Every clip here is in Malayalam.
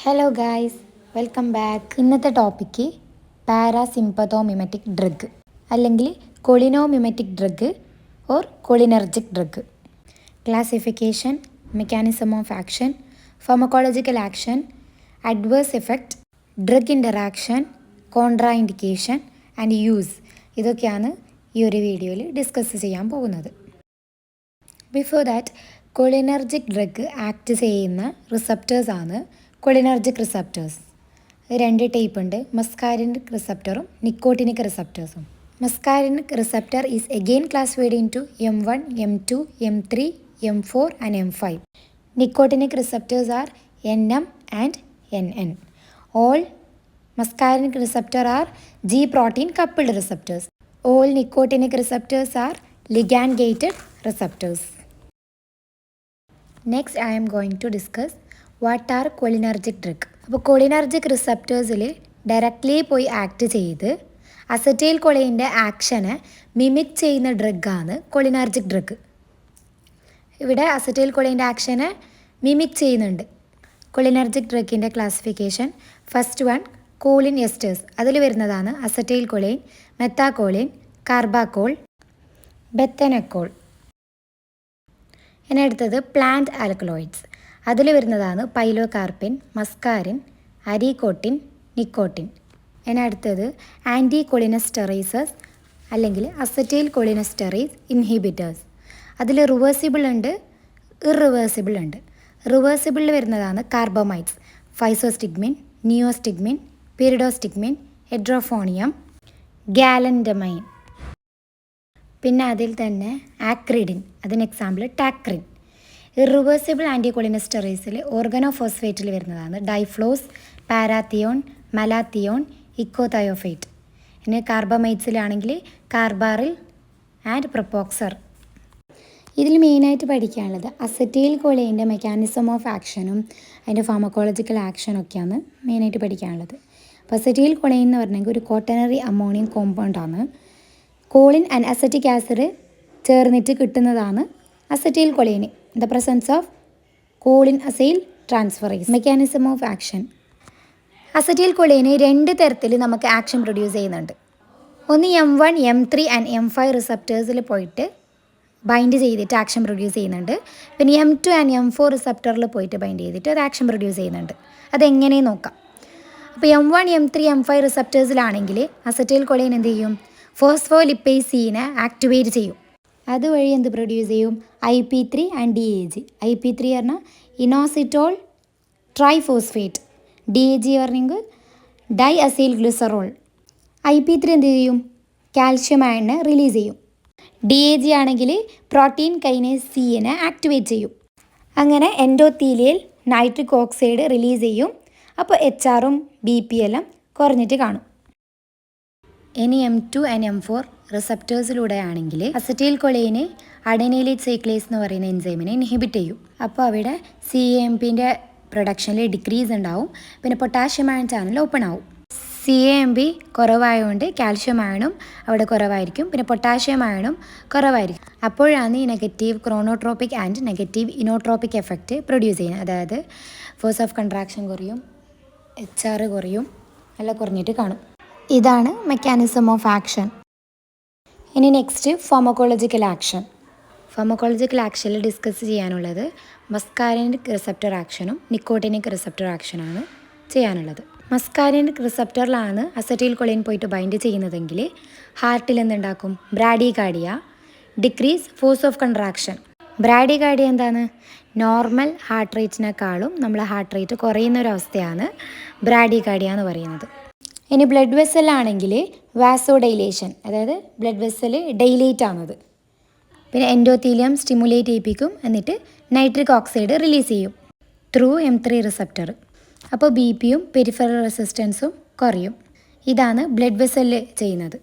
Hello guys, welcome back. ഇന്നത്തെ ടോപ്പിക്ക് പാരാസിമ്പതോമിമെറ്റിക് ഡ്രഗ് അല്ലെങ്കിൽ cholinomimetic drug or cholinergic drug. Classification, mechanism of action, pharmacological action, adverse effect, drug interaction, contraindication and use. ഇതൊക്കെയാണ് ഈ ഒരു വീഡിയോയിൽ ഡിസ്കസ് ചെയ്യാൻ പോകുന്നത്. Before that, cholinergic drug act ചെയ്യുന്ന റിസപ്റ്റേഴ്സാണ് കൊളിനർജിക് റിസപ്റ്റേഴ്സ്. രണ്ട് ടൈപ്പ് ഉണ്ട്, മസ്കാരിനിക് റിസപ്റ്ററും നിക്കോട്ടിനിക് റിസപ്റ്റേഴ്സും. Muscarinic receptor is again classified into M1, M2, M3, M4 and M5. Nicotinic receptors are NM and NN. All muscarinic receptors are G-protein coupled receptors. All nicotinic receptors are ligand-gated receptors. Next, I am going to discuss what are cholinergic drug. അപ്പോൾ കൊളിനർജിക് റിസപ്റ്റേഴ്സിൽ ഡയറക്റ്റ്ലി പോയി ആക്ട് ചെയ്ത് അസറ്റൈൽ കൊളൈൻ്റെ ആക്ഷനെ മിമിക് ചെയ്യുന്ന ഡ്രഗാണ് കൊളിനർജിക് ഡ്രഗ്. ഇവിടെ അസറ്റൈൽ കൊളൈൻ്റെ ആക്ഷനെ മിമിക് ചെയ്യുന്നുണ്ട്. കൊളിനർജിക് ഡ്രഗിൻ്റെ classification, first one choline esters. അതിൽ വരുന്നതാണ് അസറ്റൈൽ കൊളൈൻ, മെത്താക്കോളിൻ, കാർബാക്കോൾ, ബെത്തനക്കോൾ. ഇനി അടുത്തത് പ്ലാന്റ് ആൽക്കലോയിഡ്സ്. അതിൽ വരുന്നതാണ് പൈലോകാർപ്പിൻ, മസ്കാരിൻ, അരിക്കോട്ടിൻ, നിക്കോട്ടിൻ. ഇനി അടുത്തത് ആൻറ്റി കൊളിനസ്റ്ററൈസസ് അല്ലെങ്കിൽ അസറ്റൈൽ കൊളിനസ്റ്ററൈസ് ഇൻഹിബിറ്റേഴ്സ്. അതിൽ റിവേഴ്സിബിൾ ഉണ്ട്, ഇറിവേഴ്സിബിൾ ഉണ്ട്. റിവേഴ്സിബിളിൽ വരുന്നതാണ് കാർബമൈഡ്സ്, ഫൈസോസ്റ്റിഗ്മിൻ, നിയോസ്റ്റിഗ്മിൻ, പിരിഡോസ്റ്റിഗ്മിൻ, എഡ്രോഫോണിയം, ഗാലൻഡമൈൻ. പിന്നെ അതിൽ തന്നെ ആക്രിഡിൻ, അതിന് എക്സാമ്പിൾ ടാക്രിൻ. ഇറിവേഴ്സിബിൾ ആൻറ്റി കൊളിനസ്റ്ററൈസിൽ ഓർഗനോഫോസ്ഫേറ്റിൽ വരുന്നതാണ് ഡൈഫ്ലോസ്, പാരാത്തിയോൺ, മലാത്തിയോൺ, ഇക്കോതയോഫേറ്റ്. ഇനി കാർബമൈഡ്സിലാണെങ്കിൽ കാർബാറിൽ ആൻഡ് പ്രൊപ്പോക്സർ. ഇതിൽ മെയിനായിട്ട് പഠിക്കാനുള്ളത് അസറ്റൈൽ കൊളൈൻ്റെ മെക്കാനിസം ഓഫ് ആക്ഷനും അതിൻ്റെ ഫാർമക്കോളജിക്കൽ ആക്ഷനൊക്കെയാണ് മെയിനായിട്ട് പഠിക്കാനുള്ളത്. അപ്പോൾ അസറ്റൈൽ കൊളൈൻ എന്ന് പറഞ്ഞെങ്കിൽ ഒരു ക്വാട്ടനറി അമോണിയം കോമ്പൗണ്ടാണ്. കോളിൻ ആൻഡ് അസറ്റിക് ആസിഡ് ചേർന്നിട്ട് കിട്ടുന്നതാണ് acetylcholine. The presence of choline acyl transferase. Mechanism of action, അസറ്റൈൽ കൊളൈന് രണ്ട് തരത്തിൽ നമുക്ക് ആക്ഷൻ പ്രൊഡ്യൂസ് ചെയ്യുന്നുണ്ട്. ഒന്ന് M1, M3 ആൻഡ് M5 റിസപ്റ്റേഴ്സിൽ പോയിട്ട് ബൈൻഡ് ചെയ്തിട്ട് ആക്ഷൻ പ്രൊഡ്യൂസ് ചെയ്യുന്നുണ്ട്. പിന്നെ M2 ആൻഡ് M4 റിസപ്റ്ററിൽ പോയിട്ട് ബൈൻഡ് ചെയ്തിട്ട് അത് ആക്ഷൻ പ്രൊഡ്യൂസ് ചെയ്യുന്നുണ്ട്. അതെങ്ങനെ നോക്കാം. അപ്പോൾ M1, M3, M5 റിസപ്റ്റേഴ്സിലാണെങ്കിൽ acetyl choline എന്ത് ചെയ്യും, ഫോസ്ഫോലിപ്പേസ് സീനെ ആക്ടിവേറ്റ് ചെയ്യും. അതുവഴി എന്ത് പ്രൊഡ്യൂസ് ചെയ്യും, IP3 ആൻഡ് DAG. IP3 പറഞ്ഞാൽ ഇനോസിറ്റോൾ ട്രൈഫോസ്ഫേറ്റ്, DAG പറഞ്ഞെങ്കിൽ ഡൈ അസൈൽ ഗ്ലിസറോൾ. IP3 എന്ത് ചെയ്യും, കാൽഷ്യം അയണിനെ റിലീസ് ചെയ്യും. DAG ആണെങ്കിൽ പ്രോട്ടീൻ കൈനേസ് സിനെ ആക്ടിവേറ്റ് ചെയ്യും. അങ്ങനെ എൻഡോത്തീലിയൽ നൈട്രിക് ഓക്സൈഡ് റിലീസ് ചെയ്യും. അപ്പോൾ HRഉം BP എല്ലാം കുറഞ്ഞിട്ട് കാണും. ഇനി M2 ആൻഡ് M4 റിസപ്റ്റേഴ്സിലൂടെ ആണെങ്കിൽ അസറ്റൈൽ കൊളൈന് അഡെനൈലേറ്റ് സൈക്ലേസ് എന്ന് പറയുന്ന എൻസൈമിനെ ഇൻഹിബിറ്റ് ചെയ്യും. അപ്പോൾ അവിടെ CAMPൻ്റെ പ്രൊഡക്ഷനിൽ ഡിക്രീസ് ഉണ്ടാവും. പിന്നെ പൊട്ടാഷ്യം അയൺ ചാനൽ ഓപ്പൺ ആവും. CAMP കുറവായതുകൊണ്ട് കാൽഷ്യം അയണും അവിടെ കുറവായിരിക്കും, പിന്നെ പൊട്ടാഷ്യം അയണും കുറവായിരിക്കും. അപ്പോഴാണ് ഈ negative chronotropic and negative inotropic effect produce ചെയ്യുന്നത്. അതായത് ഫോഴ്സ് ഓഫ് കൺട്രാക്ഷൻ കുറയും, HR കുറയും, എല്ലാം കുറഞ്ഞിട്ട് കാണും. ഇതാണ് മെക്കാനിസം ഓഫ് ആക്ഷൻ. ഇനി നെക്സ്റ്റ് ഫാർമക്കോളജിക്കൽ ആക്ഷൻ. ഫാർമക്കോളജിക്കൽ ആക്ഷനിൽ ഡിസ്കസ് ചെയ്യാനുള്ളത് മസ്കാരിനിക് റിസപ്റ്റർ ആക്ഷനും നിക്കോട്ടിനിക് റിസപ്റ്റർ ആക്ഷനാണ് ചെയ്യാനുള്ളത്. മസ്കാരിനിക് റിസപ്റ്ററിലാണ് അസറ്റൈൽ കൊളൈൻ പോയിട്ട് ബൈൻഡ് ചെയ്യുന്നതെങ്കിൽ ഹാർട്ടിൽ എന്തുണ്ടാക്കും, bradycardia, decrease force of contraction. Bradycardia എന്താണ്, നോർമൽ ഹാർട്ട് റേറ്റിനേക്കാളും നമ്മളെ ഹാർട്ട് റേറ്റ് കുറയുന്ന ഒരു അവസ്ഥയാണ് ബ്രാഡികാർഡിയ എന്ന് പറയുന്നത്. ഇനി ബ്ലഡ് വെസലാണെങ്കിൽ വാസോഡൈലേഷൻ, അതായത് ബ്ലഡ് വെസൽ ഡൈലേറ്റ് ആണത്. പിന്നെ എൻഡോത്തീലിയം സ്റ്റിമുലേറ്റ് ചെയ്യിപ്പിക്കും, എന്നിട്ട് നൈട്രിക് ഓക്സൈഡ് റിലീസ് ചെയ്യും ത്രൂ M3 റിസപ്റ്റർ. അപ്പോൾ BPയും പെരിഫറൽ റെസിസ്റ്റൻസും കുറയും. ഇതാണ് ബ്ലഡ് വെസലിൽ ചെയ്യുന്നത്.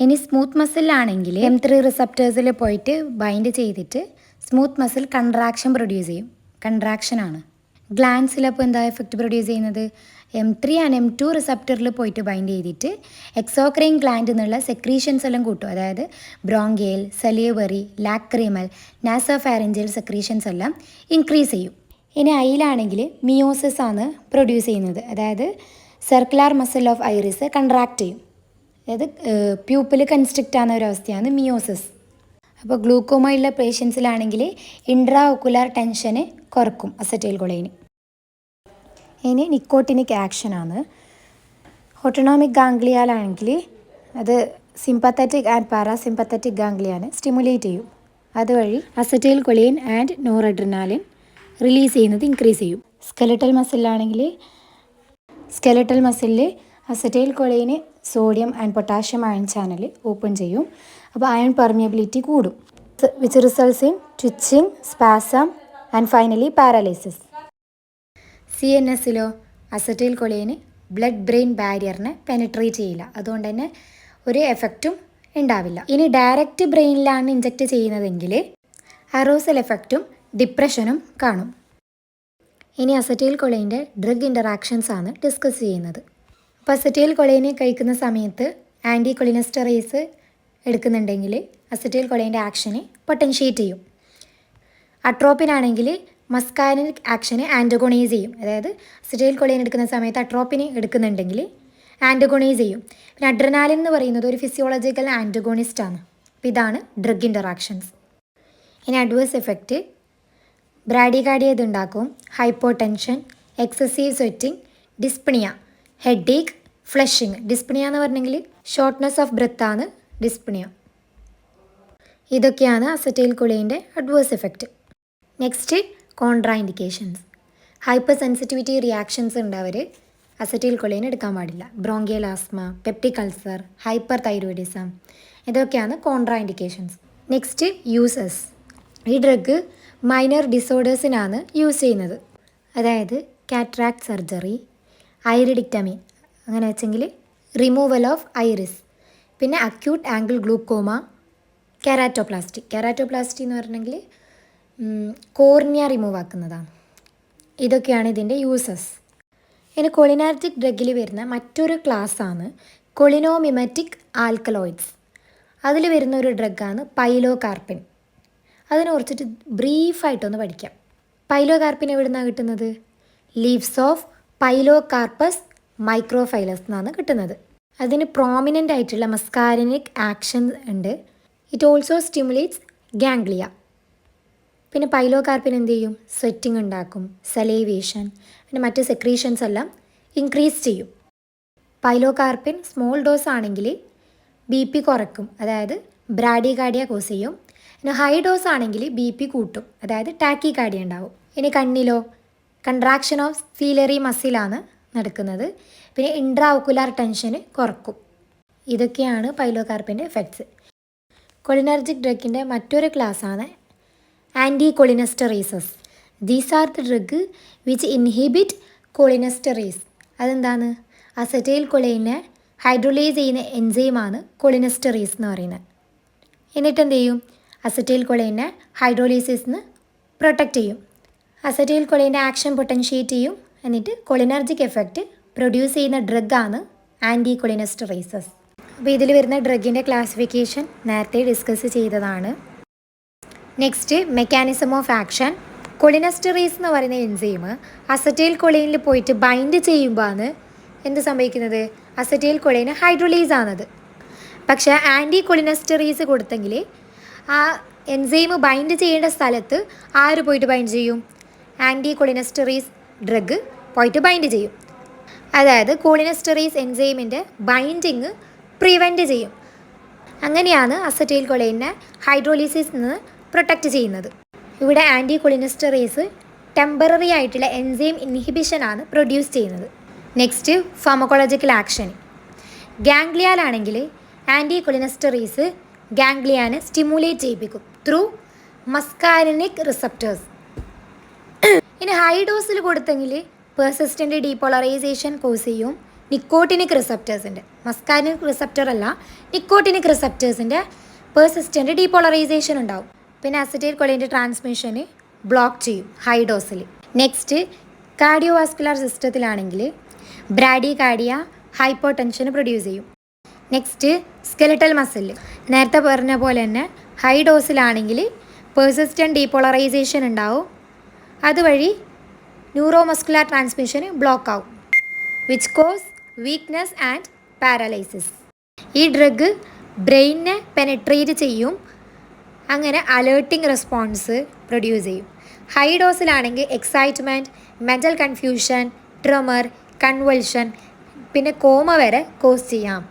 ഇനി സ്മൂത്ത് മസിലാണെങ്കിൽ M3 റിസപ്റ്റേഴ്സിൽ പോയിട്ട് ബൈൻഡ് ചെയ്തിട്ട് സ്മൂത്ത് മസിൽ കൺട്രാക്ഷൻ പ്രൊഡ്യൂസ് ചെയ്യും. കൺട്രാക്ഷനാണ്. ഗ്ലാൻസിലപ്പോൾ എന്താ എഫക്റ്റ് പ്രൊഡ്യൂസ് ചെയ്യുന്നത്, M3 ആൻഡ് M2 റിസപ്റ്ററിൽ പോയിട്ട് ബൈൻഡ് ചെയ്തിട്ട് എക്സോക്രൈൻ ഗ്ലാൻഡ് എന്നുള്ള സെക്രീഷൻസ് എല്ലാം കൂട്ടും. അതായത് ബ്രോങ്കേൽ, സലിയവറി, ലാക്രിമൽ, നാസോഫാരിഞ്ചൽ സെക്രീഷൻസ് എല്ലാം ഇൻക്രീസ് ചെയ്യും. ഇനി ഐയിലാണെങ്കിൽ മിയോസിസ് ആണ് പ്രൊഡ്യൂസ് ചെയ്യുന്നത്. അതായത് circular muscle of iris contract ചെയ്യും. അതായത് പ്യൂപ്പിൽ കൺസ്ട്രിക്റ്റ് ആകുന്ന ഒരവസ്ഥയാണ് മിയോസിസ്. അപ്പോൾ ഗ്ലൂക്കോമ ഉള്ള പേഷ്യൻസിലാണെങ്കിൽ ഇൻട്രാ ഒക്കുലാർ ടെൻഷന് കുറക്കും അസറ്റൈൽ കൊളൈൻ. ഇനി നിക്കോട്ടിനിക് ആക്ഷനാണ്. ഓട്ടോണോമിക് ഗാംഗ്ലിയാലാണെങ്കിൽ അത് സിമ്പത്തറ്റിക് ആൻഡ് പാരാസിമ്പത്തറ്റിക് ഗാംഗ്ലിയാനെ സ്റ്റിമുലേറ്റ് ചെയ്യും. അതുവഴി acetylcholine and noradrenaline release ചെയ്യുന്നത് ഇൻക്രീസ് ചെയ്യും. സ്കെലറ്റൽ മസിലിൽ അസറ്റൈൽ കൊളൈന് sodium and potassium ion channel open ചെയ്യും. അപ്പോൾ അയൺ പെർമിയബിലിറ്റി കൂടും, which results in twitching, spasm and finally paralysis. CNSലോ അസറ്റൈൽ കൊളൈന് ബ്ലഡ് ബ്രെയിൻ ബാരിയറിനെ പെനിട്രേറ്റ് ചെയ്യില്ല. അതുകൊണ്ട് തന്നെ ഒരു എഫക്റ്റും ഉണ്ടാവില്ല. ഇനി ഡയറക്റ്റ് ബ്രെയിനിലാണ് ഇഞ്ചെക്റ്റ് ചെയ്യുന്നതെങ്കിൽ അറോസൽ എഫക്റ്റും ഡിപ്രഷനും കാണും. ഇനി അസറ്റൈൽ കൊളൈൻ്റെ ഡ്രഗ് ഇൻ്ററാക്ഷൻസ് ആണ് ഡിസ്കസ് ചെയ്യുന്നത്. അപ്പോൾ അസറ്റൈൽ കൊളൈന് കഴിക്കുന്ന സമയത്ത് ആൻറ്റി കൊളിനസ്റ്ററേസ് എടുക്കുന്നുണ്ടെങ്കിൽ അസറ്റൈൽ കൊളൈൻ്റെ ആക്ഷനെ പൊട്ടൻഷ്യേറ്റ് ചെയ്യും. അട്രോപ്പിനാണെങ്കിൽ മസ്കാരിനിക് ആക്ഷനെ ആൻറ്റഗോണൈസ് ചെയ്യും. അതായത് അസറ്റൈൽ കൊളൈൻ എടുക്കുന്ന സമയത്ത് അട്രോപ്പിനെ എടുക്കുന്നുണ്ടെങ്കിൽ ആൻറ്റഗോണൈസ് ചെയ്യും. പിന്നെ അഡ്രിനാലിൻ എന്ന് പറയുന്നത് ഒരു ഫിസിയോളജിക്കൽ ആൻറ്റഗോണിസ്റ്റ് ആണ്. അപ്പോൾ ഇതാണ് ഡ്രഗ് ഇൻ്ററാക്ഷൻസ്. ഇനി അഡ്വേഴ്സ് എഫക്റ്റ് ബ്രാഡികാർഡിയ ഇതുണ്ടാക്കും, hypotension, excessive sweating, dyspnoea, headache, flushing. Dyspnoea എന്ന് പറഞ്ഞെങ്കിൽ ഷോർട്ട്നെസ് ഓഫ് ബ്രെത്ത് ആണ് ഡിസ്പ്നിയ. ഇതൊക്കെയാണ് അസറ്റൈൽ കൊളൈൻ്റെ adverse effect. Next contraindications. Hypersensitivity reactions ഉണ്ടവർ അസറ്റൈൽ കൊളൈൻ എടുക്കാൻ പാടില്ല. Bronchial asthma, peptic ulcer, hyperthyroidism, ഇതൊക്കെയാണ് കോൺട്രാ ഇൻഡിക്കേഷൻസ്. Next uses. ഈ ഡ്രഗ് മൈനർ ഡിസോർഡേഴ്സിനാണ് യൂസ് ചെയ്യുന്നത്. അതായത് കാറ്ററാക്ട് സർജറി, ഐറിഡിക്ടമി, അങ്ങനെ വെച്ചെങ്കിൽ റിമൂവൽ ഓഫ് ഐറിസ്, പിന്നെ അക്യൂട്ട് ആംഗിൾ ഗ്ലൂക്കോമ, കെരാറ്റോപ്ലാസ്റ്റി എന്ന് പറഞ്ഞെങ്കിൽ കോർണിയ റിമൂവ് ആക്കുന്നതാണ്. ഇതൊക്കെയാണ് ഇതിൻ്റെ യൂസസ്. ഇനി കൊളിനാർജിക് ഡ്രഗിൽ വരുന്ന മറ്റൊരു ക്ലാസ്സാണ് കൊളിനോമിമറ്റിക് ആൽക്കലോയിഡ്സ്. അതിൽ വരുന്ന ഒരു ഡ്രഗാണ് പൈലോകാർപ്പിൻ. അതിനെ കുറിച്ചിട്ട് ബ്രീഫായിട്ടൊന്ന് പഠിക്കാം. പൈലോകാർപ്പിൻ എവിടെ നിന്നാണ് കിട്ടുന്നത്? ലീവ്സ് ഓഫ് പൈലോകാർപ്പസ് മൈക്രോഫൈലസ് എന്നാണ് കിട്ടുന്നത്. അതിന് പ്രോമിനൻ്റ് ആയിട്ടുള്ള മസ്കാരിനിക് ആക്ഷൻ ഉണ്ട്. It also stimulates ganglia. പിന്നെ പൈലോകാർപ്പിൻ എന്ത് ചെയ്യും? സ്വെറ്റിംഗ് ഉണ്ടാക്കും, സലൈവേഷൻ, പിന്നെ മറ്റ് സെക്രീഷൻസ് എല്ലാം ഇൻക്രീസ് ചെയ്യും. പൈലോകാർപ്പിൻ സ്മോൾ ഡോസ് ആണെങ്കിൽ BP കുറക്കും, അതായത് ബ്രാഡികാർഡിയ കോസ് ചെയ്യും. പിന്നെ ഹൈ ഡോസ് ആണെങ്കിൽ BP കൂട്ടും, അതായത് ടാക്കികാർഡിയ ഉണ്ടാവും. ഇനി കണ്ണിലോ കൺട്രാക്ഷൻ ഓഫ് സീലറി മസിലാണ് നടക്കുന്നത്. പിന്നെ ഇൻട്രാ ഒക്കുലാർ ടെൻഷന് കുറക്കും. ഇതൊക്കെയാണ് പൈലോകാർപ്പിൻ്റെ എഫക്ട്സ്. കൊളിനർജിക് ഡ്രഗിൻ്റെ മറ്റൊരു ക്ലാസ്സാണ് anticholinesterases. These are the drug which inhibit cholinesterase. അതെന്താണ്? അസറ്റൈൽ കൊളൈനെ ഹൈഡ്രോലൈസ് ചെയ്യുന്ന എൻസൈമാണ് കൊളിനസ്റ്ററേസ് എന്ന് പറയുന്നത്. എന്നിട്ട് എന്ത് ചെയ്യും? അസറ്റൈൽ കൊളൈനെ ഹൈഡ്രോലൈസിസിന് പ്രൊട്ടക്റ്റ് ചെയ്യും. അസറ്റൈൽ കൊളൈൻ്റെ ആക്ഷൻ പൊട്ടൻഷ്യേറ്റ് ചെയ്യും. എന്നിട്ട് കൊളിനർജിക് എഫക്റ്റ് പ്രൊഡ്യൂസ് ചെയ്യുന്ന ഡ്രഗാണ് ആൻറ്റി കൊളിനസ്റ്ററേസസ്. അപ്പോൾ ഇതിൽ വരുന്ന ഡ്രഗിൻ്റെ ക്ലാസിഫിക്കേഷൻ നേരത്തെ ഡിസ്കസ് ചെയ്തതാണ്. Next mechanism of action. Cholinesterase എന്ന് പറയുന്ന എൻസൈം അസറ്റൈൽ കൊളൈനിൽ പോയിട്ട് ബൈൻഡ് ചെയ്യുമ്പോഴാണ് എന്ത് സംഭവിക്കുന്നത്? അസറ്റൈൽ കൊളൈന് ഹൈഡ്രോലൈസ് ആണത്. പക്ഷേ ആൻറ്റി കൊളിനസ്റ്ററേസ് കൊടുത്തെങ്കിൽ ആ എൻസൈം ബൈൻഡ് ചെയ്യേണ്ട സ്ഥലത്ത് ആര് പോയിട്ട് ബൈൻഡ് ചെയ്യും? ആൻറ്റി കൊളിനസ്റ്ററേസ് ഡ്രഗ് പോയിട്ട് ബൈൻഡ് ചെയ്യും. അതായത് കൊളിനസ്റ്ററേസ് എൻസൈമിൻ്റെ ബൈൻഡിങ് പ്രിവെൻറ്റ് ചെയ്യും. അങ്ങനെയാണ് അസറ്റൈൽ കൊളൈനെ ഹൈഡ്രോലിസിസ് നിന്ന് പ്രൊട്ടക്റ്റ് ചെയ്യുന്നത്. ഇവിടെ ആൻറ്റി കൊളിനസ്റ്ററേസ് ടെമ്പററി ആയിട്ടുള്ള എൻസൈം ഇൻഹിബിഷനാണ് പ്രൊഡ്യൂസ് ചെയ്യുന്നത്. Next pharmacological action. ഗാംഗ്ലിയാലാണെങ്കിൽ ആൻറ്റി കൊളിനസ്റ്ററേസ് ഗാംഗ്ലിയാനെ സ്റ്റിമുലേറ്റ് ചെയ്യിപ്പിക്കും ത്രൂ മസ്കാരിനിക് റിസപ്റ്റേഴ്സ്. ഇനി ഹൈ ഡോസിൽ കൊടുത്തെങ്കിൽ പെർസിസ്റ്റൻ്റ് ഡീപോളറൈസേഷൻ കോസ് ചെയ്യും നിക്കോട്ടിനിക് റിസപ്റ്റേഴ്സിൻ്റെ. മസ്കാരിനിക് റിസപ്റ്റർ അല്ല, നിക്കോട്ടിനിക് റിസപ്റ്റേഴ്സിൻ്റെ പെർസിസ്റ്റൻ്റ് ഡീപോളറൈസേഷൻ ഉണ്ടാവും. പിന്നെ അസറ്റൈൽ കൊളൈൻ്റെ ട്രാൻസ്മിഷന് ബ്ലോക്ക് ചെയ്യും ഹൈ ഡോസിൽ. നെക്സ്റ്റ് കാർഡിയോവാസ്കുലർ സിസ്റ്റത്തിലാണെങ്കിൽ ബ്രാഡികാർഡിയ ഹൈപ്പോടെൻഷൻ പ്രൊഡ്യൂസ് ചെയ്യും. Next skeletal muscle. നേരത്തെ പറഞ്ഞ പോലെ തന്നെ ഹൈ ഡോസിലാണെങ്കിൽ പെർസിസ്റ്റൻ്റ് ഡീപോളറൈസേഷൻ ഉണ്ടാവും. അതുവഴി ന്യൂറോ മസ്കുലാർ ട്രാൻസ്മിഷന് ബ്ലോക്ക് ആവും, which cause weakness and paralysis. ഈ ഡ്രഗ് ബ്രെയിനിനെ പെനട്രേറ്റ് ചെയ്യും, അങ്ങനെ അലേർട്ടിംഗ് റെസ്പോൺസ് പ്രൊഡ്യൂസ് ചെയ്യും. ഹൈ ഡോസിലാണെങ്കിൽ excitement, mental confusion, tremor, convulsion, പിന്നെ കോമ വരെ കോസ് ചെയ്യാം.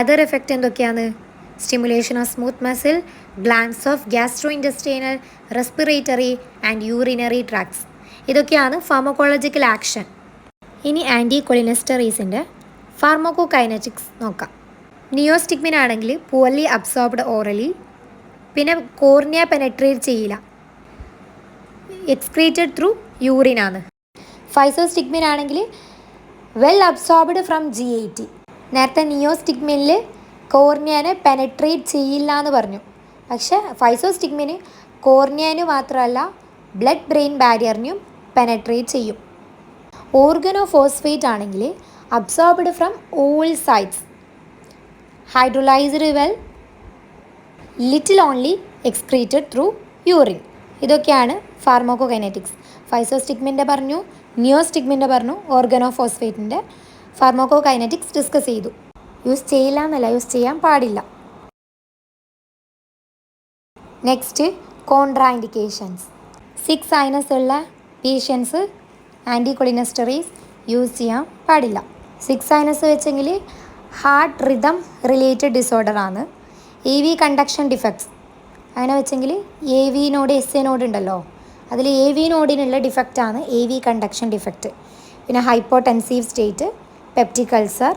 അതർ എഫക്റ്റ് എന്തൊക്കെയാണ്? Stimulation of smooth muscle, glands of gastrointestinal, respiratory and urinary tracts. ഇതൊക്കെയാണ് ഫാർമക്കോളജിക്കൽ ആക്ഷൻ. ഇനി ആൻറ്റി കൊളിനെസ്റ്ററീസിൻ്റെ ഫാർമക്കോകൈനറ്റിക്സ് നോക്കാം. നിയോസ്റ്റിഗ്മിൻ ആണെങ്കിൽ പുവർലി അബ്സോർബ്ഡ് ഓറലി, പിന്നെ കോർണിയ പെനട്രേറ്റ് ചെയ്യില്ല, എക്സ്ക്രീറ്റഡ് ത്രൂ യൂറിനാണ്. ഫൈസോസ്റ്റിഗ്മിൻ ആണെങ്കിൽ വെൽ അബ്സോർബ്ഡ് ഫ്രം GAT. നേരത്തെ നിയോസ്റ്റിഗ്മിനിൽ കോർണിയനെ പെനട്രേറ്റ് ചെയ്യില്ല എന്ന് പറഞ്ഞു, പക്ഷേ ഫൈസോസ്റ്റിഗ്മിന് കോർണിയന് മാത്രമല്ല ബ്ലഡ് ബ്രെയിൻ ബാരിയറിനും പെനട്രേറ്റ് ചെയ്യും. ഓർഗനോഫോസ്ഫേറ്റ് ആണെങ്കിൽ absorbed from all sites, hydrolysed well, little only excreted through urine. ഇതൊക്കെയാണ് ഫാർമക്കോകൈനറ്റിക്സ്. ഫൈസോസ്റ്റിഗ്മിൻ്റെ പറഞ്ഞു, നിയോസ്റ്റിഗ്മിൻ്റെ പറഞ്ഞു, ഓർഗനോഫോസ്ഫേറ്റിൻ്റെ ഫാർമക്കോകൈനറ്റിക്സ് ഡിസ്കസ് ചെയ്തു. യൂസ് ചെയ്യില്ല എന്നല്ല, യൂസ് ചെയ്യാൻ പാടില്ല. Next contraindications. 6 സൈനസ് ഉള്ള പേഷ്യൻസ് ആൻറ്റി കൊളിനെസ്റ്ററീസ് യൂസ് ചെയ്യാൻ പാടില്ല. 6 സൈനസ് വെച്ചെങ്കിൽ ഹാർട്ട് റിതം റിലേറ്റഡ് ഡിസോർഡറാണ്. AV കണ്ടക്ഷൻ ഡിഫക്ട്സ് അങ്ങനെ വെച്ചെങ്കിൽ AV നോഡ് SA നോഡ് ഉണ്ടല്ലോ, അതിൽ AV നോഡിനുള്ള ഡിഫക്റ്റാണ് AV കണ്ടക്ഷൻ ഡിഫക്റ്റ്. പിന്നെ hypotensive state, peptic ulcer,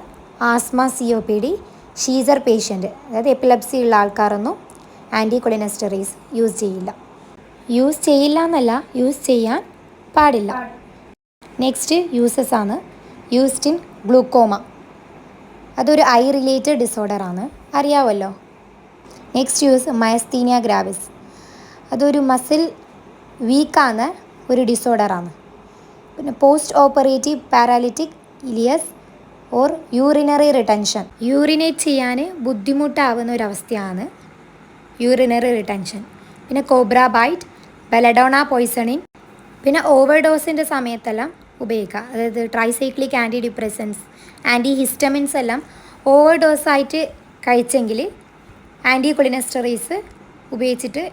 asthma, COPD, seizure patient, അതായത് എപ്പിലെപ്സി ഉള്ള ആൾക്കാരൊന്നും ആൻറ്റി കൊളിനെസ്റ്ററീസ് യൂസ് ചെയ്യില്ല. യൂസ് ചെയ്യില്ല എന്നല്ല, യൂസ് ചെയ്യാൻ പാടില്ല. നെക്സ്റ്റ് യൂസസ് ആണ്. യൂസ്ഡ് ഇൻ ഗ്ലൂക്കോമ, അതൊരു ഐ റിലേറ്റഡ് ഡിസോർഡറാണ്, അറിയാമല്ലോ. നെക്സ്റ്റ് യൂസ് മയസ്തീനിയ ഗ്രാവിസ്, അതൊരു മസിൽ വീക്കാകുന്ന ഒരു ഡിസോർഡറാണ്. പിന്നെ postoperative paralytic ileus or urinary retention, urinate ചെയ്യാൻ ബുദ്ധിമുട്ടാവുന്ന ഒരവസ്ഥയാണ് യൂറിനറി റിട്ടൻഷൻ. പിന്നെ കോബ്ര ബൈറ്റ്, ബെലഡോണ പോയ്സണിങ്, പിന്നെ ഓവർഡോസിൻ്റെ സമയത്തെല്ലാം ഉപയോഗിക്കുക. അതായത് tricyclic antidepressants, antihistamines എല്ലാം ഓവർഡോസായിട്ട് കഴിച്ചെങ്കിൽ ആൻറ്റി കൊളിനെസ്റ്ററീസ് ഉപയോഗിച്ചിട്ട്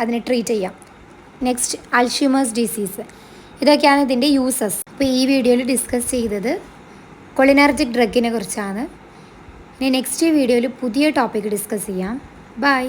അതിനെ ട്രീറ്റ് ചെയ്യാം. Next Alzheimer's disease. ഇതൊക്കെയാണ് ഇതിൻ്റെ യൂസസ്. അപ്പോൾ ഈ വീഡിയോയിൽ ഡിസ്കസ് ചെയ്തത് കൊളിനർജിക് ഡ്രഗിനെ കുറിച്ചാണ്. ഇനി നെക്സ്റ്റ് വീഡിയോയിൽ പുതിയ ടോപ്പിക്ക് ഡിസ്കസ് ചെയ്യാം. ബൈ.